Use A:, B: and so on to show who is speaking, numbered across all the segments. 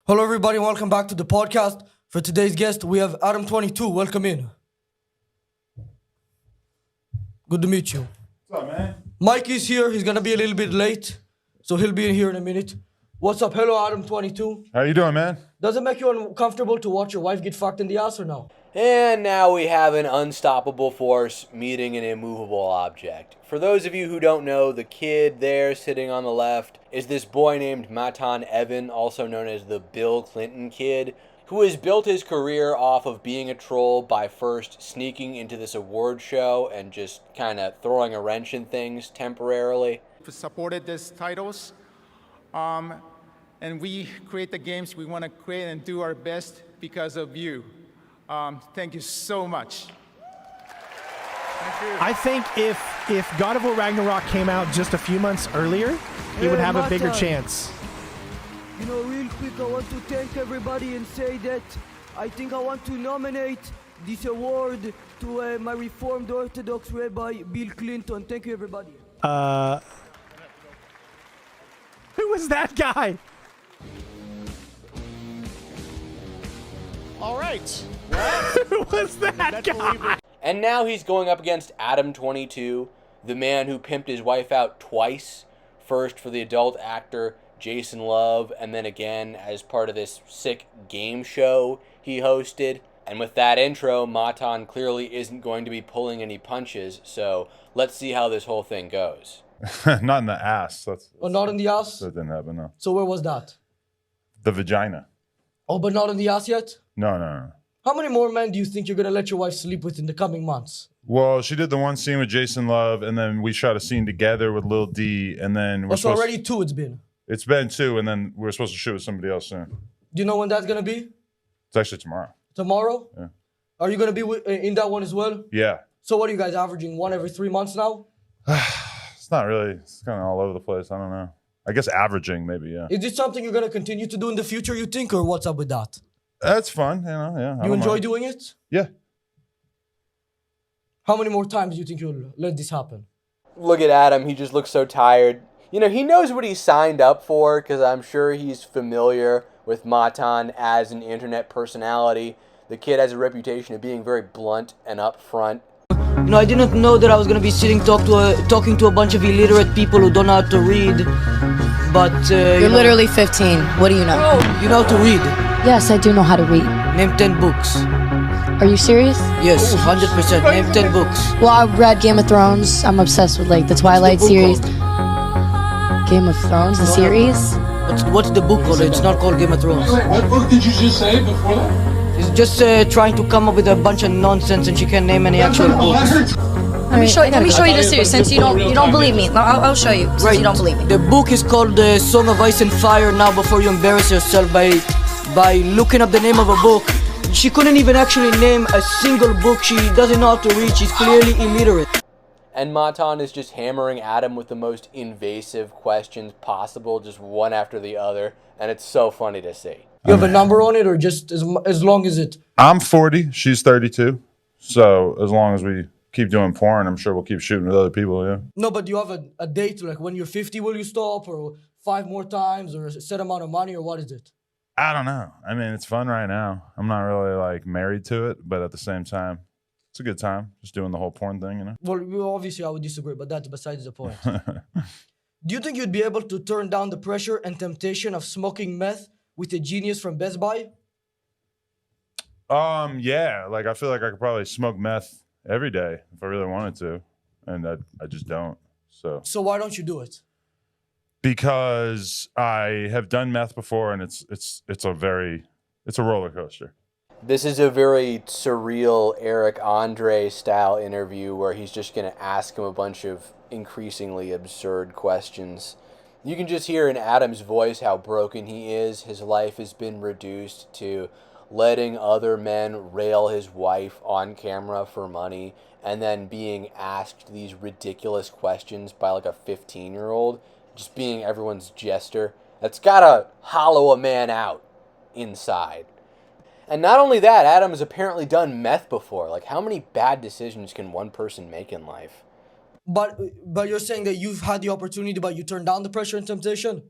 A: Hello, everybody, and welcome back to the podcast. For today's guest, we have Adam22. Welcome in. Good to meet you.
B: What's up, man?
A: Mike is here. He's gonna be a little bit late, so he'll be in here in a minute. What's up? Hello, Adam22.
B: How you doing, man?
A: Does it make you uncomfortable to watch your wife get fucked in the ass or no?
C: And now we have an unstoppable force meeting an immovable object. For those of you who don't know, the kid there sitting on the left is this boy named Matan Evan, also known as the Bill Clinton kid, who has built his career off of being a troll by first sneaking into this award show and just kind of throwing a wrench in things temporarily.
D: Supported these titles, and we create the games we want to create and do our best because of you. Thank you so much.
E: I think if God of War Ragnarok came out just a few months earlier, it would have a bigger chance.
F: You know, real quick, I want to thank everybody and say that I think I want to nominate this award to my Reformed Orthodox Rabbi, Bill Clinton. Thank you, everybody.
E: Who was that guy?
G: All right.
E: Who was that guy?
C: And now he's going up against Adam22, the man who pimped his wife out twice. First for the adult actor Jason Love, and then again as part of this sick game show he hosted. And with that intro, Matan clearly isn't going to be pulling any punches, so let's see how this whole thing goes.
B: Not in the ass.
A: Not in the ass?
B: That didn't happen, no.
A: So where was that?
B: The vagina.
A: Oh, but not in the ass yet?
B: No.
A: How many more men do you think you're gonna let your wife sleep with in the coming months?
B: Well, she did the one scene with Jason Love, and then we shot a scene together with Lil D, and then
A: So already two it's been.
B: It's been two, and then we're supposed to shoot with somebody else soon.
A: Do you know when that's gonna be?
B: It's actually tomorrow.
A: Tomorrow?
B: Yeah.
A: Are you gonna be in that one as well?
B: Yeah.
A: So what are you guys averaging? One every 3 months now?
B: It's not really. It's kind of all over the place. I don't know. I guess averaging, maybe, yeah.
A: Is this something you're gonna continue to do in the future, you think, or what's up with that?
B: That's fun, yeah.
A: You enjoy doing it?
B: Yeah.
A: How many more times do you think you'll let this happen?
C: Look at Adam, he just looks so tired. You know, he knows what he signed up for, because I'm sure he's familiar with Matan as an internet personality. The kid has a reputation of being very blunt and upfront.
F: You know, I didn't know that I was going to be sitting talking to a bunch of illiterate people who don't know how to read. But,
H: You're literally 15. What do you know?
F: You know how to read.
H: Yes, I do know how to read.
F: Name 10 books.
H: Are you serious?
F: Yes, 100%. Name 10 books.
H: Well, I read Game of Thrones. I'm obsessed with, like, the Twilight series. Game of Thrones, the series?
F: What's the book called? It's not called Game of Thrones.
G: What book did you just say before that?
F: It's just trying to come up with a bunch of nonsense, and she can't name any actual books.
H: Let me show you the series since you don't believe me. I'll show you since you don't believe me.
F: The book is called The Song of Ice and Fire. Now, before you embarrass yourself by looking up the name of a book, she couldn't even actually name a single book. She doesn't know how to read. She's clearly illiterate.
C: And Matan is just hammering Adam with the most invasive questions possible, just one after the other, and it's so funny to see.
A: You have a number on it, or just as long as it?
B: I'm 40. She's 32. So as long as we keep doing porn, I'm sure we'll keep shooting with other people, yeah.
A: No, but do you have a date? Like when you're 50, will you stop, or 5 more times, or a set amount of money, or what is it?
B: I don't know. I mean, it's fun right now. I'm not really like married to it, but at the same time, it's a good time. Just doing the whole porn thing, you know?
A: Well, obviously I would disagree, but that's besides the point. Do you think you'd be able to turn down the pressure and temptation of smoking meth with a genius from Best Buy?
B: Yeah. Like, I feel like I could probably smoke meth every day if I really wanted to, and I just don't. So
A: why don't you do it?
B: Because I have done meth before, and it's a roller coaster.
C: This is a very surreal Eric Andre style interview where he's just going to ask him a bunch of increasingly absurd questions. You can just hear in Adam's voice how broken he is. His life has been reduced to letting other men rail his wife on camera for money and then being asked these ridiculous questions by like a 15-year-old, just being everyone's jester. That's gotta hollow a man out inside. And not only that, Adam has apparently done meth before. Like, how many bad decisions can one person make in life?
A: But you're saying that you've had the opportunity, but you turned down the pressure and temptation?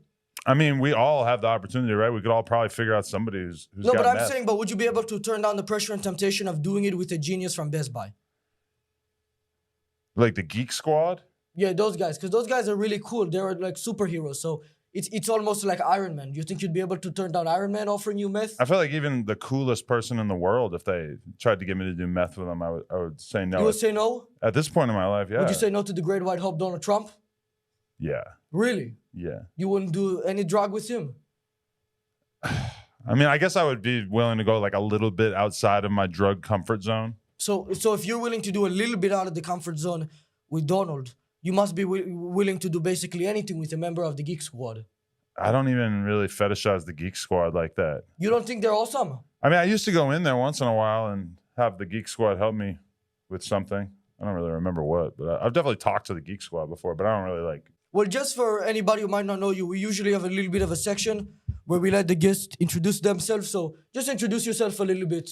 B: I mean, we all have the opportunity, right? We could all probably figure out somebody who's
A: No,
B: got
A: but I'm
B: meth.
A: saying, but would you be able to turn down the pressure and temptation of doing it with a genius from Best Buy?
B: Like the Geek Squad?
A: Yeah, those guys, because those guys are really cool. They're like superheroes, so it's almost like Iron Man. Do you think you'd be able to turn down Iron Man offering you meth?
B: I feel like even the coolest person in the world, if they tried to get me to do meth with them, I would say no.
A: You would say no?
B: At this point in my life, yeah.
A: Would you say no to the great white hope Donald Trump?
B: Yeah.
A: Really?
B: Yeah.
A: You wouldn't do any drug with him?
B: I mean, I guess I would be willing to go like a little bit outside of my drug comfort zone.
A: So if you're willing to do a little bit out of the comfort zone with Donald, you must be willing to do basically anything with a member of the Geek Squad.
B: I don't even really fetishize the Geek Squad like that.
A: You don't think they're awesome?
B: I mean, I used to go in there once in a while and have the Geek Squad help me with something. I don't really remember what, but I've definitely talked to the Geek Squad before, but I don't really like.
A: Well, just for anybody who might not know you, we usually have a little bit of a section where we let the guests introduce themselves. So just introduce yourself a little bit.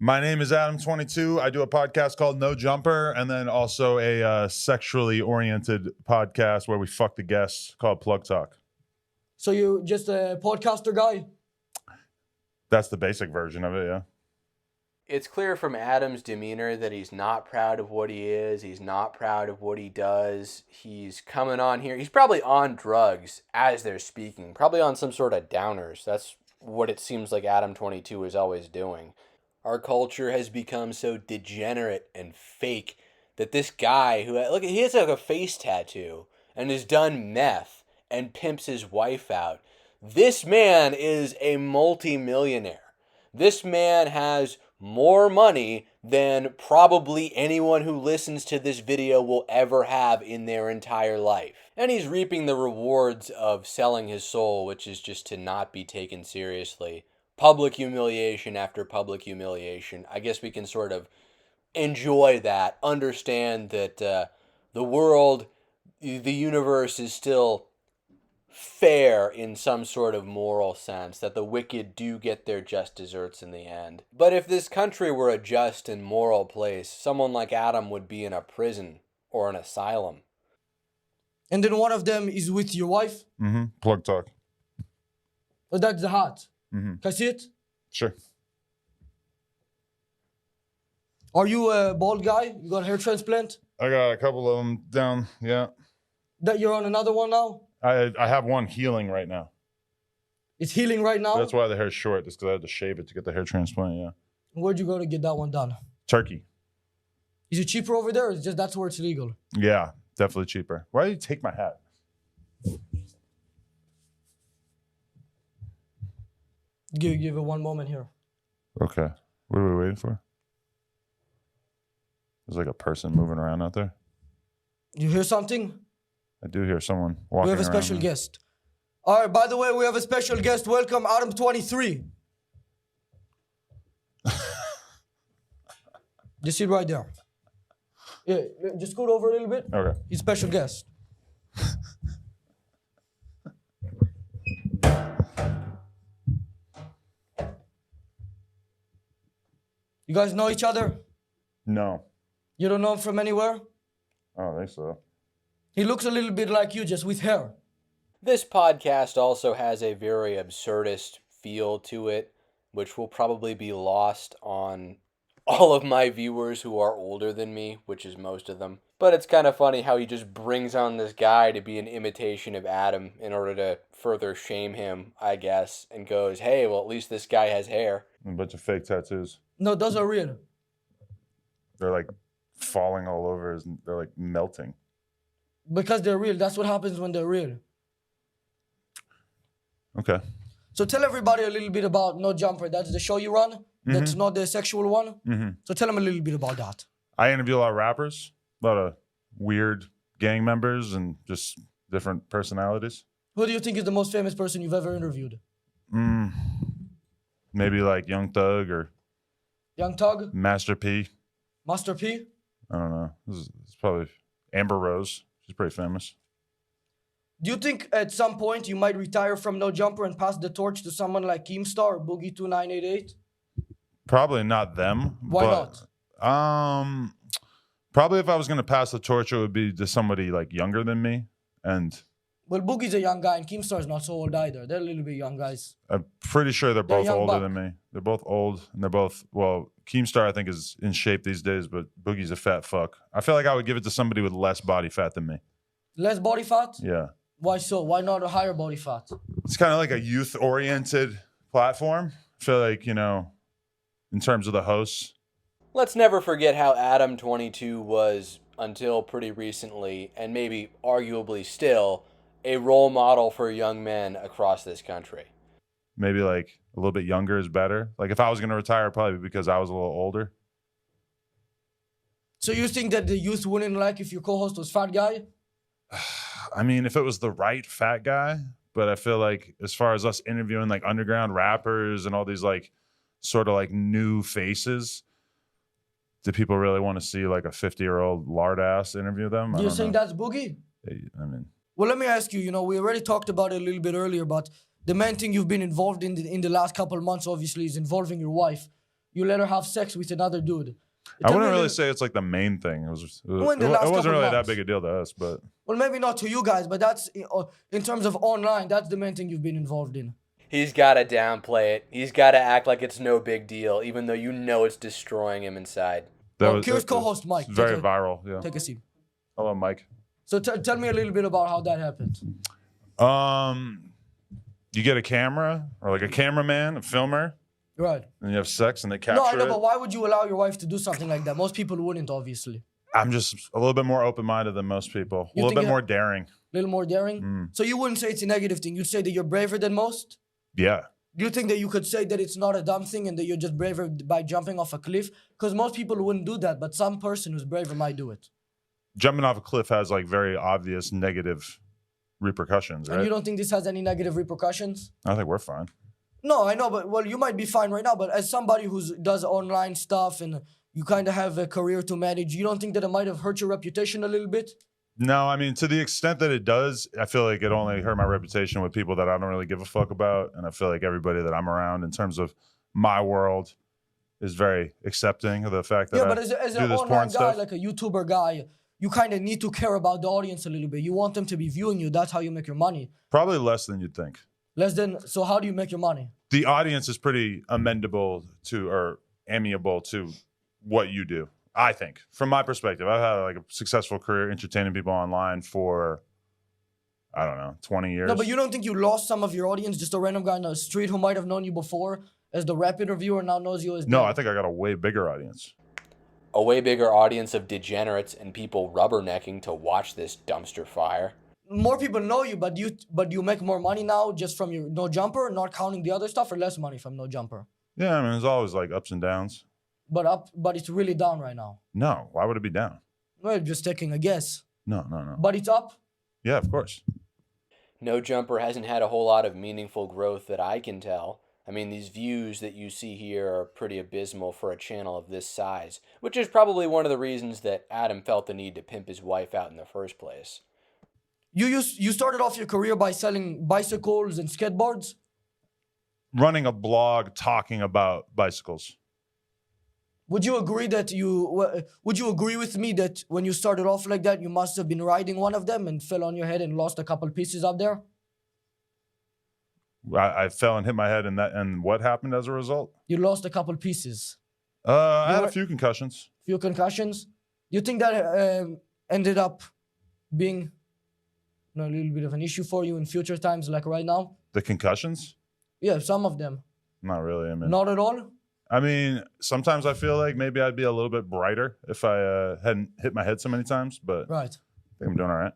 B: My name is Adam22. I do a podcast called No Jumper, and then also a sexually oriented podcast where we fuck the guests called Plug Talk.
A: So you're just a podcaster guy?
B: That's the basic version of it, yeah.
C: It's clear from Adam's demeanor that he's not proud of what he is. He's not proud of what he does. He's coming on here. He's probably on drugs as they're speaking, probably on some sort of downers. That's what it seems like Adam22 is always doing. Our culture has become so degenerate and fake that this guy who, look, he has like a face tattoo and has done meth and pimps his wife out. This man is a multi-millionaire. This man has more money than probably anyone who listens to this video will ever have in their entire life. And he's reaping the rewards of selling his soul, which is just to not be taken seriously. Public humiliation after public humiliation. I guess we can sort of enjoy that, understand that the world, the universe is still fair in some sort of moral sense, that the wicked do get their just desserts in the end. But if this country were a just and moral place, someone like Adam would be in a prison or an asylum.
A: And then one of them is with your wife?
B: Mm-hmm. Plug Talk.
A: Oh, that's the hat.
B: Mm-hmm.
A: Can I see it?
B: Sure.
A: Are you a bald guy? You got a hair transplant?
B: I got a couple of them down, yeah.
A: That you're on another one now?
B: I have one healing right now.
A: It's healing right now?
B: That's why the hair's short, just because I had to shave it to get the hair transplant, yeah.
A: Where'd you go to get that one done?
B: Turkey.
A: Is it cheaper over there, or is it just that's where it's legal?
B: Yeah, definitely cheaper. Why did you take my hat?
A: Give it one moment here.
B: Okay. What are we waiting for? There's like a person moving around out there.
A: You hear something?
B: I do hear someone walking
A: We have a
B: around
A: special
B: there.
A: guest. All right, by the way, we have a special guest. Welcome, Adam23. Just sit right there. Yeah, just scoot over a little bit.
B: Okay.
A: He's a special guest. You guys know each other?
B: No.
A: You don't know him from anywhere?
B: I don't think so.
A: He looks a little bit like you, just with hair.
C: This podcast also has a very absurdist feel to it, which will probably be lost on all of my viewers who are older than me, which is most of them. But it's kind of funny how he just brings on this guy to be an imitation of Adam in order to further shame him, I guess, and goes, hey, well, at least this guy has hair.
B: A bunch of fake tattoos.
A: No, those are real.
B: They're like falling all over. They're like melting.
A: Because they're real. That's what happens when they're real.
B: Okay.
A: So tell everybody a little bit about No Jumper. That's the show you run.
B: Mm-hmm.
A: That's not the sexual one.
B: Mm-hmm.
A: So tell them a little bit about that.
B: I interview a lot of rappers, a lot of weird gang members, and just different personalities.
A: Who do you think is the most famous person you've ever interviewed?
B: Maybe like Young Thug or
A: Young Thug?
B: Master P.
A: Master P?
B: I don't know. It's probably Amber Rose. She's pretty famous.
A: Do you think at some point you might retire from No Jumper and pass the torch to someone like Keemstar or Boogie2988?
B: Probably not them.
A: Why
B: not? Probably if I was going to pass the torch, it would be to somebody like younger than me. And
A: Well, Boogie's a young guy and Keemstar's not so old either. They're a little bit young guys.
B: I'm pretty sure they're both
A: young
B: older
A: buck.
B: than me. They're both old, and they're both, well, Keemstar, I think, is in shape these days, but Boogie's a fat fuck. I feel like I would give it to somebody with less body fat than me.
A: Less body fat?
B: Yeah.
A: Why so? Why not a higher body fat?
B: It's kind of like a youth-oriented platform. I feel like, you know, in terms of the hosts.
C: Let's never forget how Adam22 was, until pretty recently, and maybe arguably still, a role model for young men across this country.
B: Maybe like a little bit younger is better. Like if I was going to retire, it'd probably because I was a little older.
A: So you think that the youth wouldn't like if your co-host was fat guy?
B: I mean, if it was the right fat guy, but I feel like as far as us interviewing like underground rappers and all these like sort of like new faces, do people really want to see like a 50-year-old lard ass interview them?
A: Do you think that's Boogie?
B: I mean,
A: well, let me ask you, you know, we already talked about it a little bit earlier, but the main thing you've been involved in the last couple of months, obviously, is involving your wife. You let her have sex with another dude.
B: I wouldn't really say it's like the main thing. It wasn't really that big a deal to us, but.
A: Well, maybe not to you guys, but that's, in terms of online, that's the main thing you've been involved in.
C: He's got to downplay it. He's got to act like it's no big deal, even though you know it's destroying him inside.
A: Here's co-host Mike.
B: Very viral, yeah.
A: Take a seat.
B: Hello, Mike.
A: So tell me a little bit about how that happened.
B: You get a camera or like a cameraman, a filmer,
A: right?
B: And you have sex and they capture
A: No, I know,
B: it.
A: but why would you allow your wife to do something like that? Most people wouldn't, obviously.
B: I'm just a little bit more open-minded than most people. A little bit more daring.
A: A little more daring? So you wouldn't say it's a negative thing. You'd say that you're braver than most?
B: Yeah.
A: Do you think that you could say that it's not a dumb thing and that you're just braver by jumping off a cliff? Because most people wouldn't do that, but some person who's braver might do it.
B: Jumping off a cliff has like very obvious negative repercussions, right?
A: And you don't think this has any negative repercussions?
B: I think we're fine.
A: No, I know, but well, you might be fine right now, but as somebody who does online stuff and you kind of have a career to manage, you don't think that it might have hurt your reputation a little bit?
B: No, I mean, to the extent that it does, I feel like it only hurt my reputation with people that I don't really give a fuck about. And I feel like everybody that I'm around in terms of my world is very accepting of the fact that
A: but as an online guy, like a YouTuber guy, you kind of need to care about the audience a little bit. You want them to be viewing you. That's how you make your money.
B: Probably less than you'd think.
A: Less than, so how do you make your money?
B: The audience is pretty amenable to or amiable to what you do. I think, from my perspective, I've had like a successful career entertaining people online for, I don't know, 20 years.
A: No, but you don't think you lost some of your audience? Just a random guy on the street who might have known you before as the rap interviewer now knows you as
B: No, I think I got a way bigger audience.
C: A way bigger audience of degenerates and people rubbernecking to watch this dumpster fire.
A: More people know you, but you make more money now just from your No Jumper, not counting the other stuff, or less money from No Jumper?
B: Yeah, I mean, there's always like ups and downs.
A: But it's really down right now.
B: No, why would it be down?
A: Well, just taking a guess.
B: No.
A: But it's up?
B: Yeah, of course.
C: No Jumper hasn't had a whole lot of meaningful growth that I can tell. I mean, these views that you see here are pretty abysmal for a channel of this size, which is probably one of the reasons that Adam felt the need to pimp his wife out in the first place.
A: You started off your career by selling bicycles and skateboards?
B: Running a blog talking about bicycles.
A: Would you agree with me that when you started off like that, you must have been riding one of them and fell on your head and lost a couple pieces up there?
B: I fell and hit my head, and what happened as a result?
A: You lost a couple pieces.
B: I had a few concussions.
A: Few concussions? You think that ended up being a little bit of an issue for you in future times, like right now?
B: The concussions?
A: Yeah, some of them.
B: Not really. I mean,
A: not at all?
B: I mean, sometimes I feel like maybe I'd be a little bit brighter if I hadn't hit my head so many times, but
A: right.
B: I think I'm doing all right.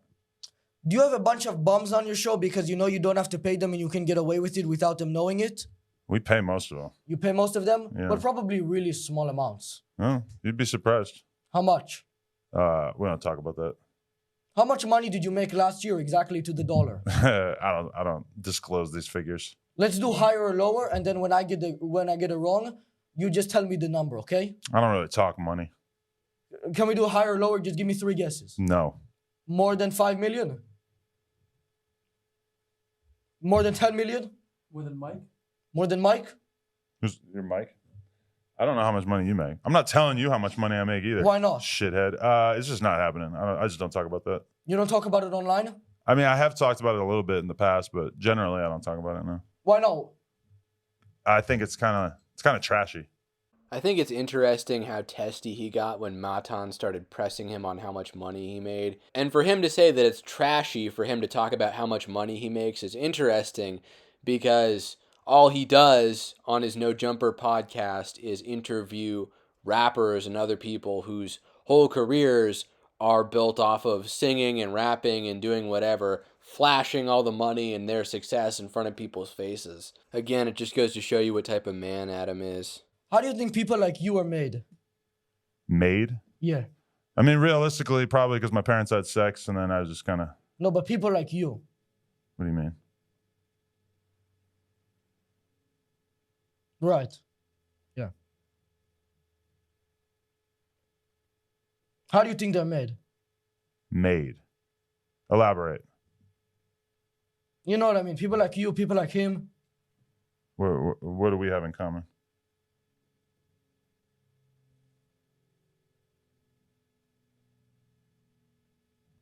A: Do you have a bunch of bums on your show because you know you don't have to pay them and you can get away with it without them knowing it?
B: We pay most of them.
A: You pay most of them?
B: Yeah.
A: But probably really small amounts.
B: Oh, you'd be surprised.
A: How much?
B: We don't talk about that.
A: How much money did you make last year exactly to the dollar?
B: I don't disclose these figures.
A: Let's do higher or lower, and then when I get it wrong, you just tell me the number, okay?
B: I don't really talk money.
A: Can we do higher or lower? Just give me 3 guesses.
B: No.
A: More than 5 million? More than 10 million?
F: More than Mike?
A: More than Mike?
B: Who's your Mike? I don't know how much money you make. I'm not telling you how much money I make either.
A: Why not?
B: Shithead. It's just not happening. I just don't talk about that.
A: You don't talk about it online?
B: I mean, I have talked about it a little bit in the past, but generally I don't talk about it now.
A: Why not?
B: I think it's kind of trashy.
C: I think it's interesting how testy he got when Matan started pressing him on how much money he made. And for him to say that it's trashy for him to talk about how much money he makes is interesting because all he does on his No Jumper podcast is interview rappers and other people whose whole careers are built off of singing and rapping and doing whatever, flashing all the money and their success in front of people's faces. Again, it just goes to show you what type of man Adam is.
A: How do you think people like you are made?
B: Made?
A: Yeah.
B: I mean, realistically, probably because my parents had sex and then I was just kind of...
A: No, but people like you.
B: What do you mean?
A: Right. Yeah. How do you think they're made?
B: Made. Elaborate.
A: You know what I mean? People like you, people like him.
B: What do we have in common?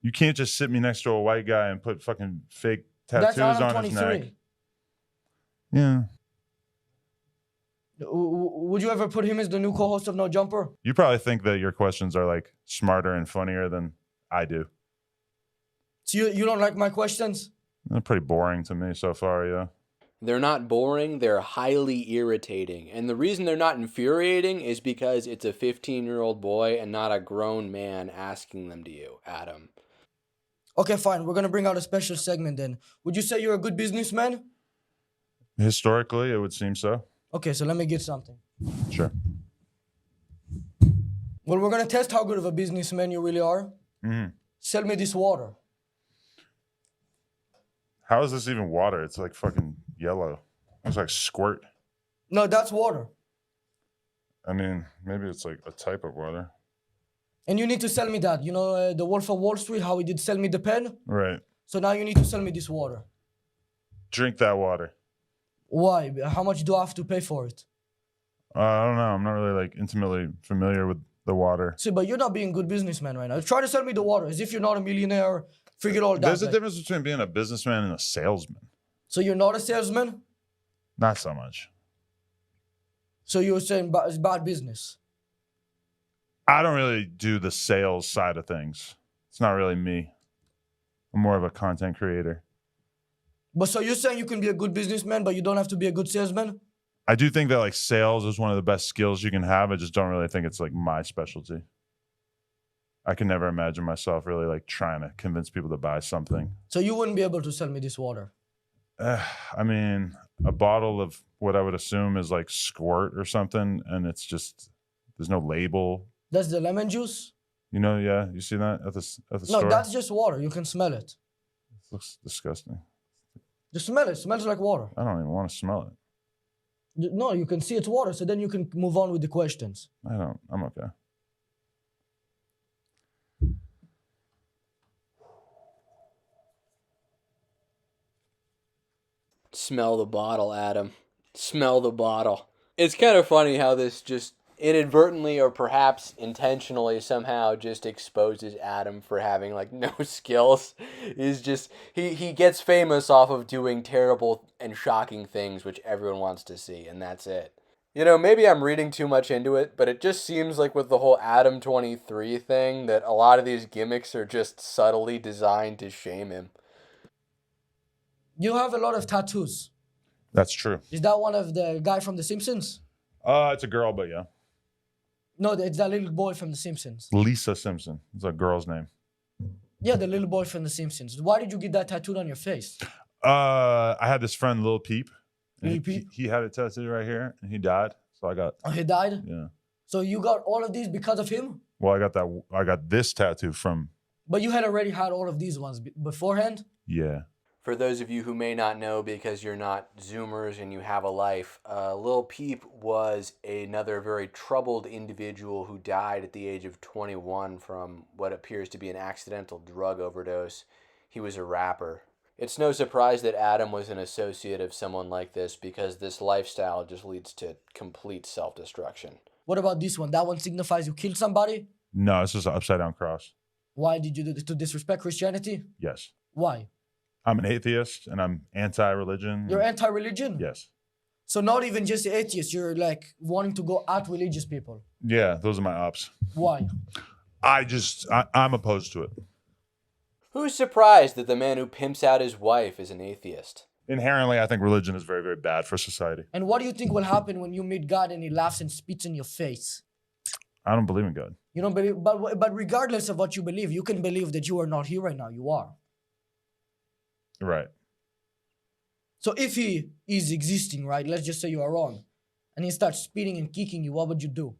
B: You can't just sit me next to a white guy and put fucking fake tattoos
A: That's
B: on his neck.
A: Adam22.
B: Yeah.
A: Would you ever put him as the new co-host of No Jumper?
B: You probably think that your questions are like smarter and funnier than I do.
A: So you don't like my questions?
B: They're pretty boring to me so far, yeah.
C: They're not boring, they're highly irritating. And the reason they're not infuriating is because it's a 15-year-old boy and not a grown man asking them to you, Adam.
A: Okay, fine. We're going to bring out a special segment then. Would you say you're a good businessman?
B: Historically, it would seem so.
A: Okay, so let me get something.
B: Sure.
A: Well, we're going to test how good of a businessman you really are.
B: Mm-hmm.
A: Sell me this water.
B: How is this even water? It's like fucking yellow. It's like squirt.
A: No, that's water.
B: I mean, maybe it's like a type of water.
A: And you need to sell me that. You know, the Wolf of Wall Street, how he did sell me the pen?
B: Right.
A: So now you need to sell me this water.
B: Drink that water.
A: Why? How much do I have to pay for it?
B: I don't know. I'm not really like intimately familiar with the water.
A: See, but you're not being a good businessman right now. Try to sell me the water as if you're not a millionaire. Figure all that.
B: There's a difference between being a businessman and a salesman.
A: So you're not a salesman?
B: Not so much.
A: So you're saying it's bad business?
B: I don't really do the sales side of things. It's not really me. I'm more of a content creator.
A: But so you're saying you can be a good businessman, but you don't have to be a good salesman?
B: I do think that like sales is one of the best skills you can have. I just don't really think it's like my specialty. I can never imagine myself really like trying to convince people to buy something.
A: So you wouldn't be able to sell me this water?
B: I mean, a bottle of what I would assume is like squirt or something, and it's just, there's no label.
A: That's the lemon juice?
B: You know, yeah, you see that at the
A: No,
B: store?
A: that's just water. You can smell it.
B: It looks disgusting.
A: Just smell it. It smells like water.
B: I don't even want to smell it.
A: No, you can see it's water, so then you can move on with the questions.
B: I'm okay.
C: Smell the bottle, Adam. Smell the bottle. It's kind of funny how this just inadvertently or perhaps intentionally somehow just exposes Adam for having like no skills. He's just he gets famous off of doing terrible and shocking things which everyone wants to see, and that's it. You know, maybe I'm reading too much into it, but it just seems like with the whole Adam23 thing that a lot of these gimmicks are just subtly designed to shame him.
A: You have a lot of tattoos.
B: That's true.
A: Is that one of the guy from The Simpsons?
B: It's a girl, but yeah.
A: No, it's that little boy from The Simpsons.
B: Lisa Simpson. It's a girl's name.
A: Yeah, the little boy from The Simpsons. Why did you get that tattooed on your face?
B: I had this friend, Lil Peep.
A: Lil Peep?
B: He had it tattooed right here, and he died. So I got.
A: Oh, he died?
B: Yeah.
A: So you got all of these because of him?
B: Well, I got this tattoo from.
A: But you had already had all of these ones beforehand?
B: Yeah.
C: For those of you who may not know because you're not Zoomers and you have a life, Lil Peep was another very troubled individual who died at the age of 21 from what appears to be an accidental drug overdose. He was a rapper. It's no surprise that Adam was an associate of someone like this because this lifestyle just leads to complete self-destruction.
A: What about this one? That one signifies you killed somebody?
B: No, it's just an upside down cross.
A: Why did you do this? To disrespect Christianity?
B: Yes.
A: Why?
B: I'm an atheist and I'm anti-religion.
A: You're anti-religion?
B: Yes.
A: So not even just atheist, you're like wanting to go at religious people.
B: Yeah, those are my ops.
A: Why?
B: I'm opposed to it.
C: Who's surprised that the man who pimps out his wife is an atheist?
B: Inherently, I think religion is very, very bad for society.
A: And what do you think will happen when you meet God and he laughs and spits in your face?
B: I don't believe in God.
A: You don't believe, but regardless of what you believe, you can believe that you are not here right now. You are.
B: Right.
A: So if he is existing, right, let's just say you are wrong, and he starts spitting and kicking you, what would you do?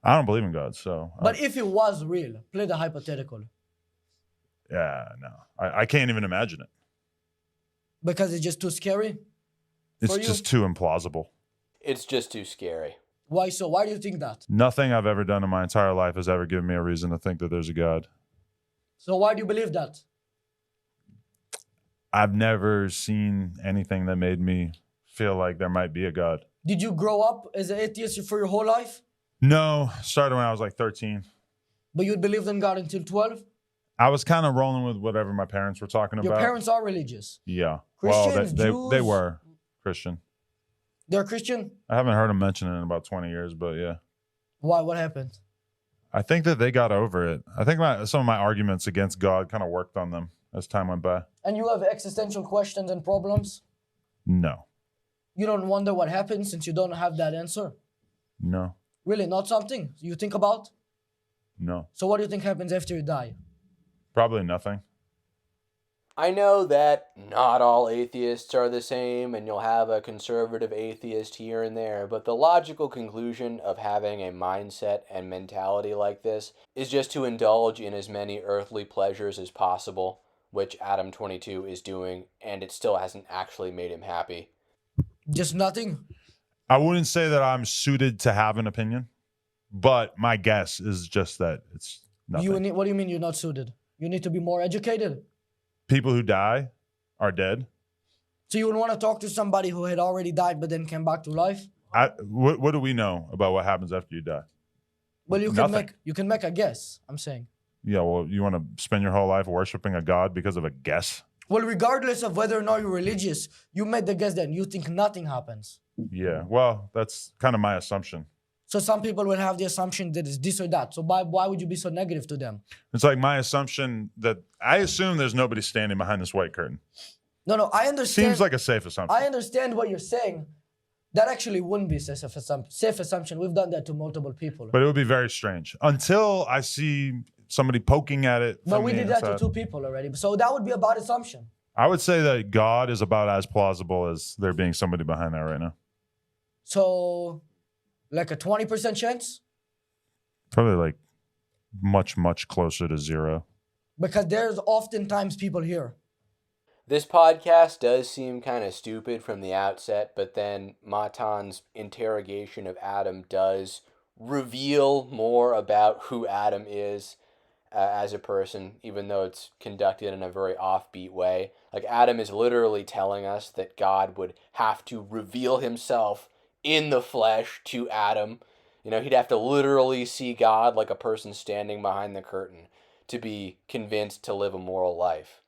B: I don't believe in God, so.
A: But if it was real, play the hypothetical.
B: Yeah, no. I can't even imagine it.
A: Because it's just too scary?
B: It's just too implausible.
C: It's just too scary.
A: Why so? Why do you think that?
B: Nothing I've ever done in my entire life has ever given me a reason to think that there's a God.
A: So why do you believe that?
B: I've never seen anything that made me feel like there might be a God.
A: Did you grow up as an atheist for your whole life?
B: No, started when I was like 13.
A: But you believed in God until 12?
B: I was kind of rolling with whatever my parents were talking about.
A: Your parents are religious?
B: Yeah.
A: Christians,
B: well, they
A: Jews?
B: were Christian.
A: They're Christian?
B: I haven't heard them mention it in about 20 years, but yeah.
A: Why? What happened?
B: I think that they got over it. I think some of my arguments against God kind of worked on them as time went by.
A: And you have existential questions and problems?
B: No.
A: You don't wonder what happens since you don't have that answer?
B: No.
A: Really, not something you think about?
B: No.
A: So what do you think happens after you die?
B: Probably nothing.
C: I know that not all atheists are the same, and you'll have a conservative atheist here and there, but the logical conclusion of having a mindset and mentality like this is just to indulge in as many earthly pleasures as possible, which Adam22 is doing, and it still hasn't actually made him happy.
A: Just nothing?
B: I wouldn't say that I'm suited to have an opinion, but my guess is just that it's nothing.
A: What do you mean you're not suited? You need to be more educated?
B: People who die are dead.
A: So you would want to talk to somebody who had already died but then came back to life?
B: What do we know about what happens after you die?
A: Well, you can make a guess, I'm saying.
B: Yeah, well, you want to spend your whole life worshiping a God because of a guess?
A: Well, regardless of whether or not you're religious, you made the guess that you think nothing happens.
B: Yeah, well, that's kind of my assumption.
A: So some people will have the assumption that it's this or that. So why would you be so negative to them?
B: It's like my assumption that I assume there's nobody standing behind this white curtain.
A: No, I understand.
B: Seems like a safe assumption.
A: I understand what you're saying. That actually wouldn't be a safe assumption. We've done that to multiple people.
B: But it would be very strange until I see somebody poking at it.
A: But we did that to 2 people already. So that would be a bad assumption.
B: I would say that God is about as plausible as there being somebody behind that right now.
A: So, like a 20% chance?
B: Probably like much, much closer to 0.
A: Because there's oftentimes people here.
C: This podcast does seem kind of stupid from the outset, but then Matan's interrogation of Adam does reveal more about who Adam is as a person, even though it's conducted in a very offbeat way. Like, Adam is literally telling us that God would have to reveal himself in the flesh to Adam. You know, he'd have to literally see God like a person standing behind the curtain to be convinced to live a moral life.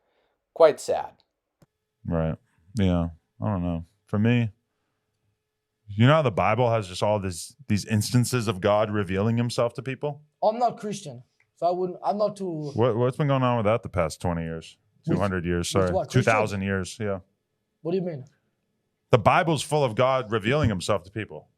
C: Quite sad.
B: Right. Yeah. I don't know. For me, you know how the Bible has just all these instances of God revealing himself to people?
A: I'm not Christian, so I'm not too...
B: What's been going on with that the past 20 years? 200 years, sorry. 2,000 years, yeah.
A: What do you mean?
B: The Bible's full of God revealing himself to people.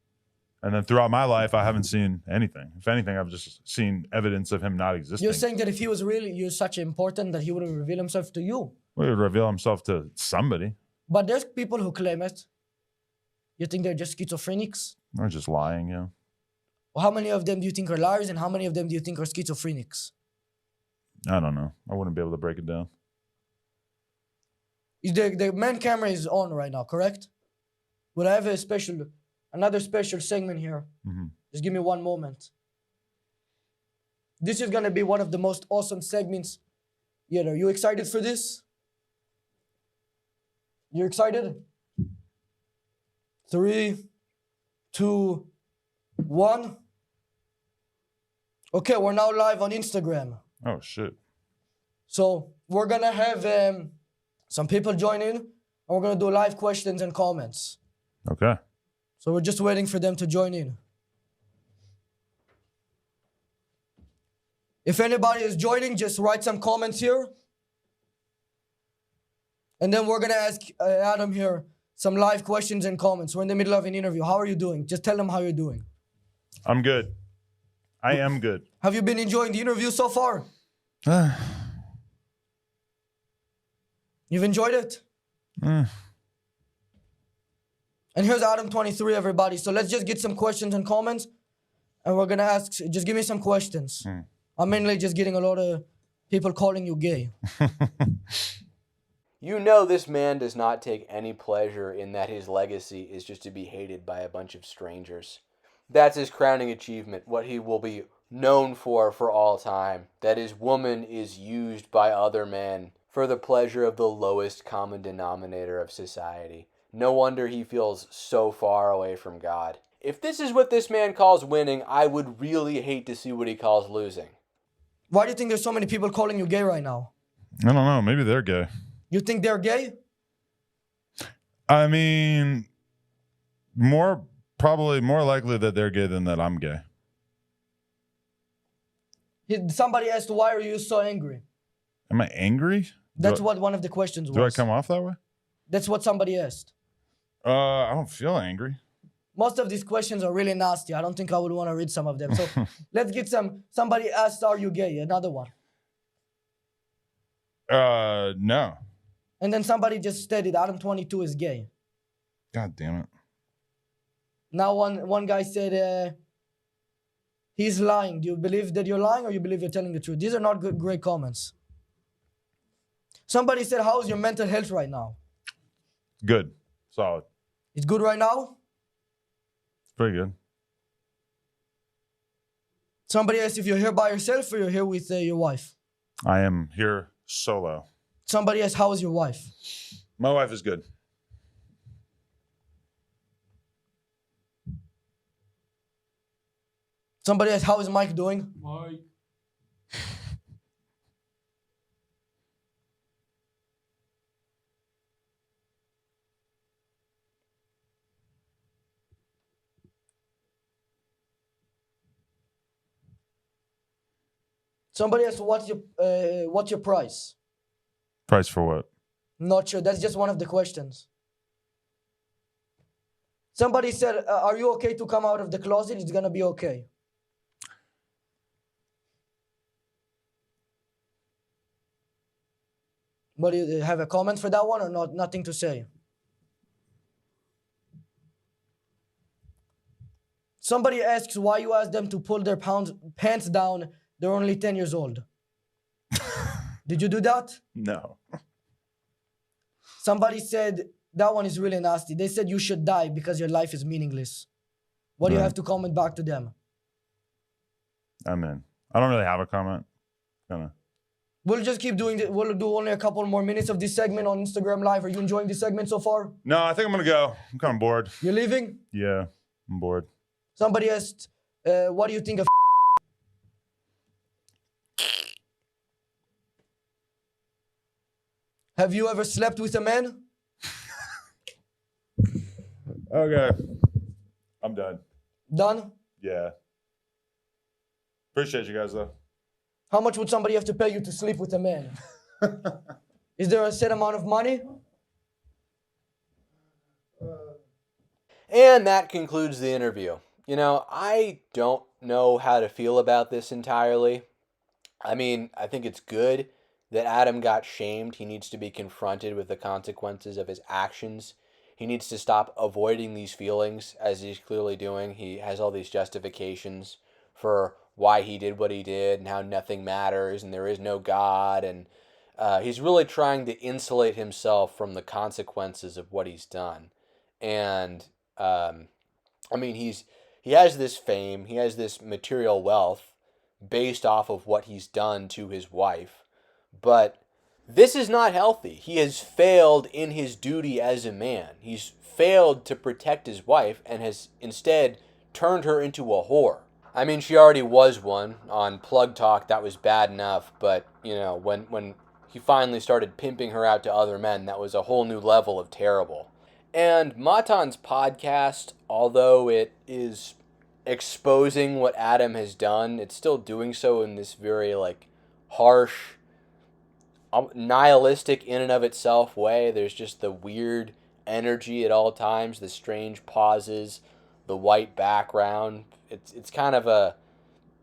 B: And then throughout my life, I haven't seen anything. If anything, I've just seen evidence of him not existing.
A: You're saying that if he was really, you're such important that he wouldn't reveal himself to you?
B: Well, he would reveal himself to somebody.
A: But there's people who claim it. You think they're just schizophrenics?
B: Or just lying, yeah.
A: Well, how many of them do you think are liars and how many of them do you think are schizophrenics?
B: I don't know. I wouldn't be able to break it down.
A: The main camera is on right now, correct? But I have another special segment here.
B: Mm-hmm.
A: Just give me one moment. This is going to be one of the most awesome segments yet. Are you excited for this? You're excited? 3, 2, 1. Okay, we're now live on Instagram.
B: Oh, shit.
A: So we're going to have Some people join in, and we're gonna do live questions and comments.
B: Okay.
A: So we're just waiting for them to join in. If anybody is joining, just write some comments here. And then we're gonna ask Adam here some live questions and comments. We're in the middle of an interview. How are you doing? Just tell them how you're doing.
B: I'm good. I am good.
A: Have you been enjoying the interview so far? You've enjoyed it? And here's Adam23, everybody. So let's just get some questions and comments. And we're gonna ask, just give me some questions. I'm mainly just getting a lot of people calling you gay.
C: You know this man does not take any pleasure in that his legacy is just to be hated by a bunch of strangers. That's his crowning achievement, what he will be known for all time. That his woman is used by other men for the pleasure of the lowest common denominator of society. No wonder he feels so far away from God. If this is what this man calls winning, I would really hate to see what he calls losing.
A: Why do you think there's so many people calling you gay right now?
B: I don't know. Maybe they're gay.
A: You think they're gay?
B: I mean, probably more likely that they're gay than that I'm gay.
A: Somebody asked, why are you so angry?
B: Am I angry?
A: That's what one of the questions was.
B: Do I come off that way?
A: That's what somebody asked.
B: I don't feel angry.
A: Most of these questions are really nasty. I don't think I would want to read some of them. So let's get somebody asked, are you gay? Another one.
B: No.
A: And then somebody just stated Adam22 is gay.
B: God damn it.
A: Now one guy said he's lying. Do you believe that you're lying or you believe you're telling the truth? These are not great comments. Somebody said, how is your mental health right now?
B: Good. Solid.
A: It's good right now?
B: Pretty good.
A: Somebody asked if you're here by yourself or you're here with your wife.
B: I am here solo.
A: Somebody asked, how is your wife?
B: My wife is good.
A: Somebody asked, how is Mike doing?
G: Mike.
A: Somebody asked, what's your price?
B: Price for what?
A: Not sure. That's just one of the questions. Somebody said, are you okay to come out of the closet? It's going to be okay. But do you have a comment for that one or not? Nothing to say? Somebody asks why you ask them to pull their pants down. They're only 10 years old. Did you do that?
B: No.
A: Somebody said, that one is really nasty. They said you should die because your life is meaningless. What do you have to comment back to them?
B: I'm in. I don't really have a comment. Kinda.
A: We'll just keep doing it. We'll do only a couple more minutes of this segment on Instagram Live. Are you enjoying this segment so far?
B: No, I think I'm going to go. I'm kind of bored.
A: You're leaving?
B: Yeah, I'm bored.
A: Somebody asked, what do you think of Have you ever slept with a man?
B: Okay. I'm done.
A: Done?
B: Yeah. Appreciate you guys, though.
A: How much would somebody have to pay you to sleep with a man? Is there a set amount of money?
C: And that concludes the interview. You know, I don't know how to feel about this entirely. I mean, I think it's good that Adam got shamed. He needs to be confronted with the consequences of his actions. He needs to stop avoiding these feelings, as he's clearly doing. He has all these justifications for why he did what he did and how nothing matters and there is no God. And he's really trying to insulate himself from the consequences of what he's done. And, I mean, he has this fame, he has this material wealth based off of what he's done to his wife. But this is not healthy. He has failed in his duty as a man. He's failed to protect his wife and has instead turned her into a whore. I mean, she already was one on Plug Talk. That was bad enough. But, you know, when he finally started pimping her out to other men. That was a whole new level of terrible. And Matan's podcast, although it is exposing what Adam has done, it's still doing so in this very harsh, nihilistic in and of itself way. There's just the weird energy at all times, the strange pauses, the white background. It's kind of a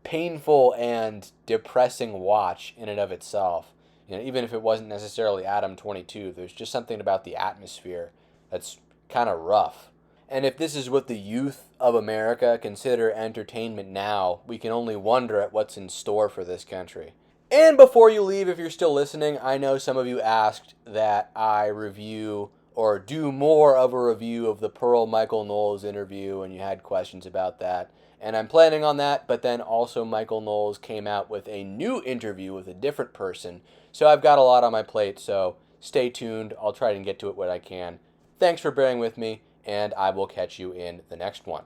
C: painful and depressing watch in and of itself. Even if it wasn't necessarily Adam22, there's just something about the atmosphere that's kind of rough. And if this is what the youth of America consider entertainment now, we can only wonder at what's in store for this country. And before you leave, if you're still listening, I know some of you asked that I review or do more of a review of the Pearl Michael Knowles interview, and you had questions about that. And I'm planning on that, but then also Michael Knowles came out with a new interview with a different person. So I've got a lot on my plate, so stay tuned. I'll try to get to it when I can. Thanks for bearing with me, and I will catch you in the next one.